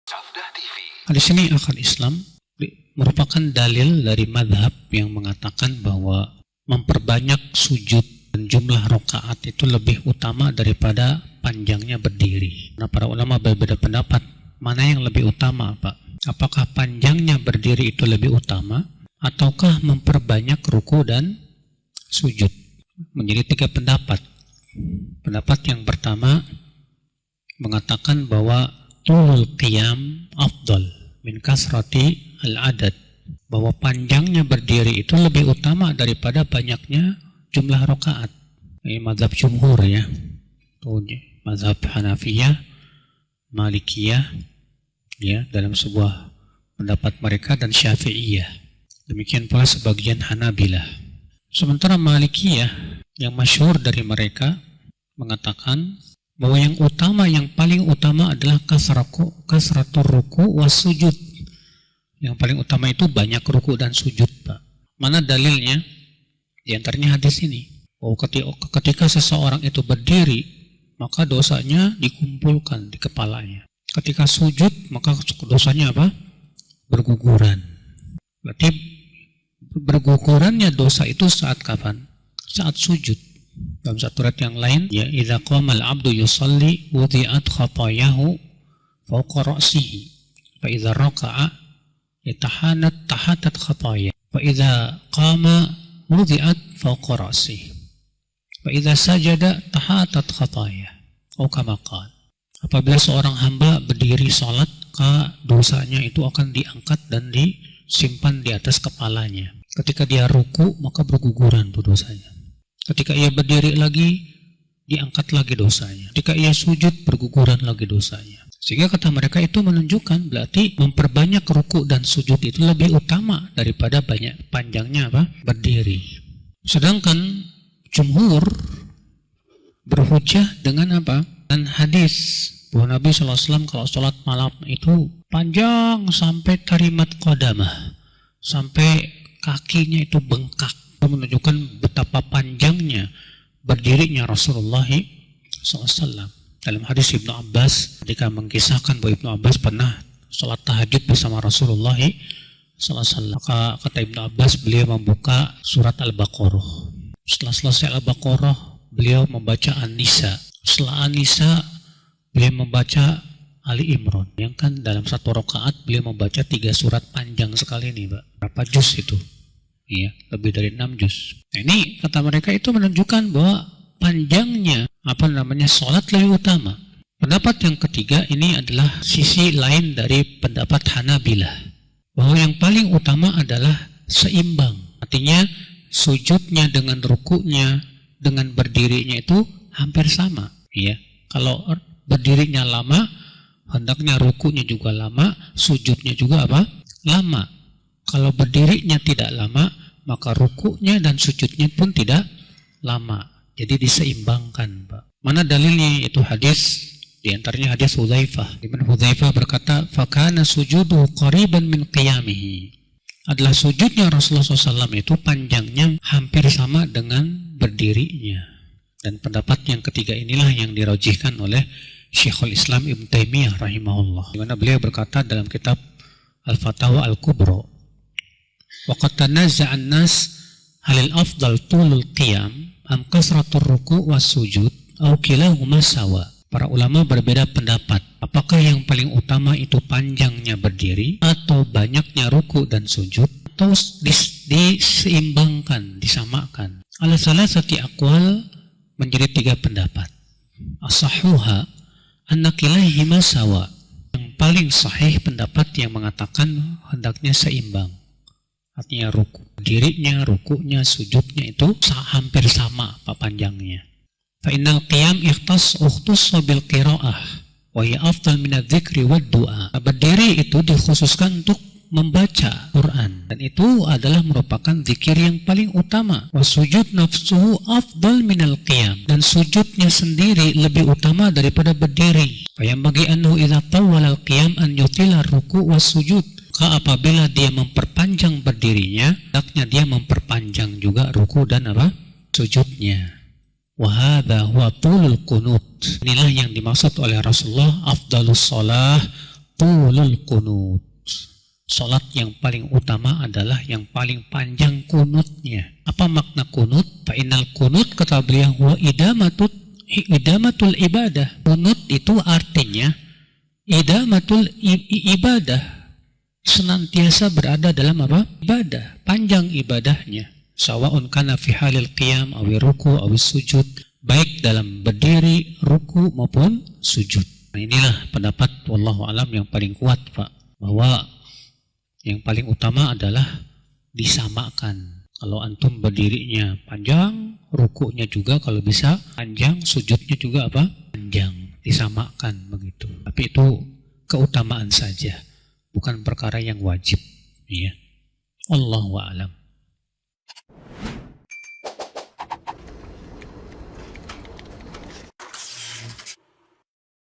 Safdah TV. Di sini akal Islam merupakan dalil dari madhab yang mengatakan bahwa memperbanyak sujud dan jumlah rakaat itu lebih utama daripada panjangnya berdiri. Nah, para ulama berbeda pendapat, mana yang lebih utama, Pak? Apakah panjangnya berdiri itu lebih utama, ataukah memperbanyak ruku dan sujud? Menjadi tiga pendapat. Pendapat yang pertama mengatakan bahwa tulul qiyam afdal min kasrati al-adad, bahwa panjangnya berdiri itu lebih utama daripada banyaknya jumlah rakaat. Ini mazhab jumhur ya. Mazhab Hanafiyah, Malikiyah ya, dalam sebuah pendapat mereka, dan Syafi'iyah. Demikian pula sebagian Hanabilah. Sementara Malikiyah yang masyhur dari mereka mengatakan bahwa yang utama, yang paling utama adalah kasratur ruku was sujud. Yang paling utama itu banyak ruku dan sujud, Pak. Mana dalilnya? Di antaranya hadis ini. Bahwa ketika seseorang itu berdiri, maka dosanya dikumpulkan di kepalanya. Ketika sujud, maka dosanya apa? Berguguran. Berarti bergugurannya dosa itu saat kapan? Saat sujud. Dalam satu ayat yang lain, ya idza qamal abdu yusalli wudi'at khatayahu fawqa ra'sihi fa idza raka'a tahatat khataya fa idza qama wudi'at fawqa ra'sihi fa idza sajada tahatat khataya atau kama qala. Apabila seorang hamba berdiri salat, maka dosanya itu akan diangkat dan disimpan di atas kepalanya. Ketika dia ruku, maka berguguran tuh dosanya. Ketika ia berdiri lagi, diangkat lagi dosanya. Ketika ia sujud, berguguran lagi dosanya. Sehingga kata mereka itu menunjukkan berarti memperbanyak ruku dan sujud itu lebih utama daripada banyak panjangnya apa? Berdiri. Sedangkan jumhur berhujjah dengan apa? Dan hadis bahwa Nabi SAW kalau sholat malam itu panjang sampai tarimat qadamah, sampai kakinya itu bengkak. Itu menunjukkan betapa panjangnya berdirinya Rasulullah SAW. Dalam hadis Ibnu Abbas, ketika mengisahkan bahwa Ibnu Abbas pernah sholat tahajud bersama Rasulullah SAW, maka kata Ibnu Abbas, beliau membuka surat Al-Baqarah. Setelah selesai Al-Baqarah, beliau membaca An-Nisa. Setelah An-Nisa, beliau membaca Ali Imran. Yang kan dalam satu rakaat beliau membaca 3 surat panjang sekali nih, Pak. Berapa juz itu? Iya, lebih dari 6 juz. Nah, ini kata mereka itu menunjukkan bahwa panjangnya sholat lebih utama. Pendapat yang ketiga ini adalah sisi lain dari pendapat Hanabilah, bahwa yang paling utama adalah seimbang. Artinya sujudnya dengan rukunya dengan berdirinya itu hampir sama. Ya, kalau berdirinya lama, hendaknya rukunya juga lama, sujudnya juga apa? Lama. Kalau berdirinya tidak lama, maka rukunya dan sujudnya pun tidak lama. Jadi diseimbangkan, Pak. Mana dalilnya? Itu hadis, di antaranya hadis Hudzaifah. Ibnu Hudzaifah berkata, "Fakana sujudu qariban min qiyamihi." Adalah sujudnya Rasulullah SAW itu panjangnya hampir sama dengan berdirinya. Dan pendapat yang ketiga inilah yang dirajihkan oleh Syekhul Islam Ibnu Taimiyah rahimahullah, di mana beliau berkata dalam kitab Al-Fatawa Al-Kubra, wa qad tanazza'a an-nas halil afdal tulul qiyam am kasratur ruku' was sujud aw kilahuma sawa. Para ulama berbeda pendapat, apakah yang paling utama itu panjangnya berdiri atau banyaknya ruku' dan sujud, atau diseimbangkan, disamakan. Ala salasati aqwal, menjadi 3 pendapat. As-sahuha anna kilahima sawa. Yang paling sahih pendapat yang mengatakan hendaknya seimbang. Artinya dirinya, rukunya, sujudnya itu hampir sama panjangnya. Fa innal qiyam ikhtass bil qiraah wa hiya afdal min adz-dzikri wad du'a. Berdiri itu dikhususkan untuk membaca Quran, dan itu adalah merupakan zikir yang paling utama. Wa sujud nafsuhu afdal minal qiyam, dan sujudnya sendiri lebih utama daripada berdiri. Fa yang bagi annahu idza tawwala al-qiyam an yutila ruku' was sujud. Maka apabila dia memperpanjang berdirinya, hendaknya dia memperpanjang juga ruku dan apa? Sujudnya. Wa hadza huwa tulul qunut. Inilah yang dimaksud oleh Rasulullah, afdalus shalah tulul kunut. Salat yang paling utama adalah yang paling panjang kunutnya. Apa makna kunut? Fa innal kunut, kata beliau, wa idamatul ibadah. Kunut itu artinya idamatul ibadah, senantiasa berada dalam apa? Ibadah, panjang ibadahnya. Sawa'un kana fi halil qiyam awi ruku awi sujud, baik dalam berdiri, ruku maupun sujud. Nah, inilah pendapat wallahu alam yang paling kuat, Pak, bahwa yang paling utama adalah disamakan. Kalau antum berdirinya panjang, rukunya juga kalau bisa panjang, sujudnya juga apa? Panjang, disamakan begitu. Tapi itu keutamaan saja, bukan perkara yang wajib, ya. Allahu a'lam.